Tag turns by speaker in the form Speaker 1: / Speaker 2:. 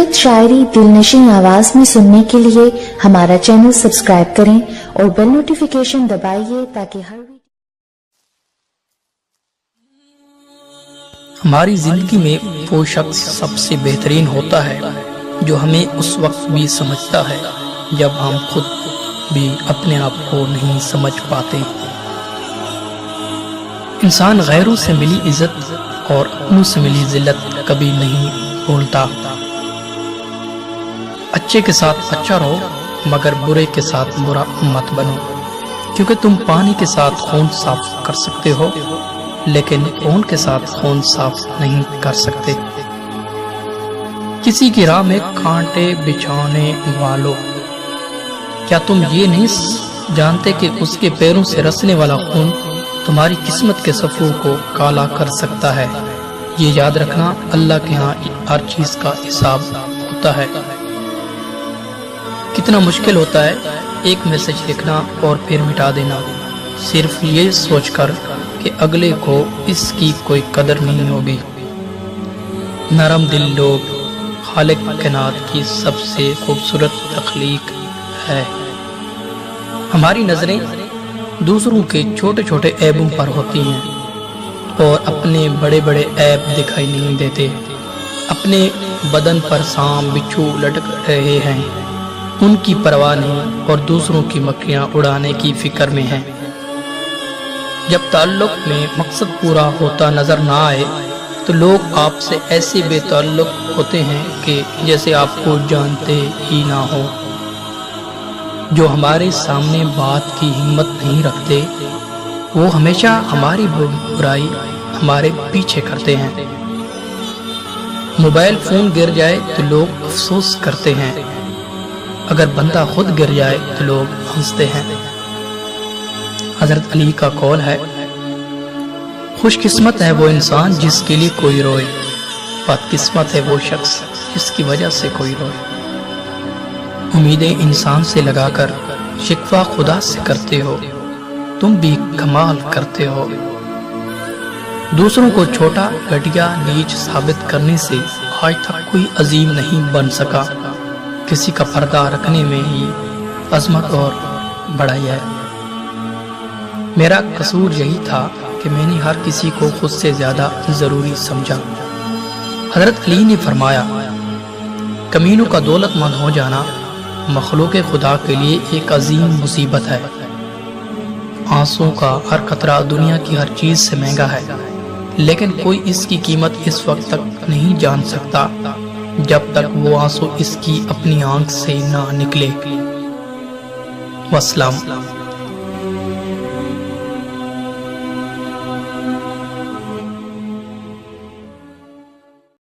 Speaker 1: खूबसूरत शायरी दिलनशीं आवाज में सुनने के लिए हमारा चैनल सब्सक्राइब करें और बेल नोटिफिकेशन दबाइए ताकि हर
Speaker 2: हमारी जिंदगी में वो शख्स सबसे बेहतरीन होता है जो हमें उस वक्त भी समझता है जब हम खुद भी अपने आप को नहीं समझ पाते। इंसान गैरों से मिली इज्जत और अपनों से मिली जिल्लत कभी नहीं भूलता। अच्छे के साथ अच्छा रहो मगर बुरे के साथ बुरा मत बनो, क्योंकि तुम पानी के साथ खून साफ कर सकते हो लेकिन खून के साथ खून साफ नहीं कर सकते। किसी की राह में कांटे बिछाने वालों, क्या तुम ये नहीं जानते कि उसके पैरों से रसने वाला खून तुम्हारी किस्मत के सफरों को काला कर सकता है। ये याद रखना, अल्लाह के यहाँ हर चीज का हिसाब होता है। कितना मुश्किल होता है एक मैसेज लिखना और फिर मिटा देना, सिर्फ ये सोचकर कि अगले को इसकी कोई कदर नहीं होगी। नरम दिल लोग खालिक कायनात की सबसे खूबसूरत तख्लीक है। हमारी नजरें दूसरों के छोटे छोटे ऐबों पर होती हैं और अपने बड़े बड़े ऐब दिखाई नहीं देते। अपने बदन पर सांप बिच्छू लटक रहे हैं, उनकी परवाह नहीं और दूसरों की मक्खियां उड़ाने की फिक्र में हैं। जब ताल्लुक में मकसद पूरा होता नजर ना आए तो लोग आपसे ऐसे बेताल्लुक होते हैं कि जैसे आपको जानते ही ना हो। जो हमारे सामने बात की हिम्मत नहीं रखते वो हमेशा हमारी बुराई हमारे पीछे करते हैं। मोबाइल फोन गिर जाए तो लोग अफसोस करते हैं, अगर बंदा खुद गिर जाए तो लोग हंसते हैं। हजरत अली का कौल है, खुशकिस्मत है वो इंसान जिसके लिए कोई रोए, बदकिस्मत है वो शख्स जिसकी वजह से कोई रोए। उम्मीदें इंसान से लगाकर शिकवा खुदा से करते हो, तुम भी कमाल करते हो। दूसरों को छोटा घटिया नीच साबित करने से आज तक कोई अजीम नहीं बन सका। किसी का पर्दा रखने में ही अजमत और बड़ाई है। मेरा कसूर यही था कि मैंने हर किसी को खुद से ज्यादा जरूरी समझा। हजरत अली ने फरमाया, कमीनों का दौलतमंद हो जाना मखलूक खुदा के लिए एक अजीम मुसीबत है। आंसुओं का हर कतरा दुनिया की हर चीज से महंगा है, लेकिन कोई इसकी कीमत इस वक्त तक नहीं जान सकता जब तक वो आंसू इसकी अपनी आंख से ना निकले। वस्सलाम।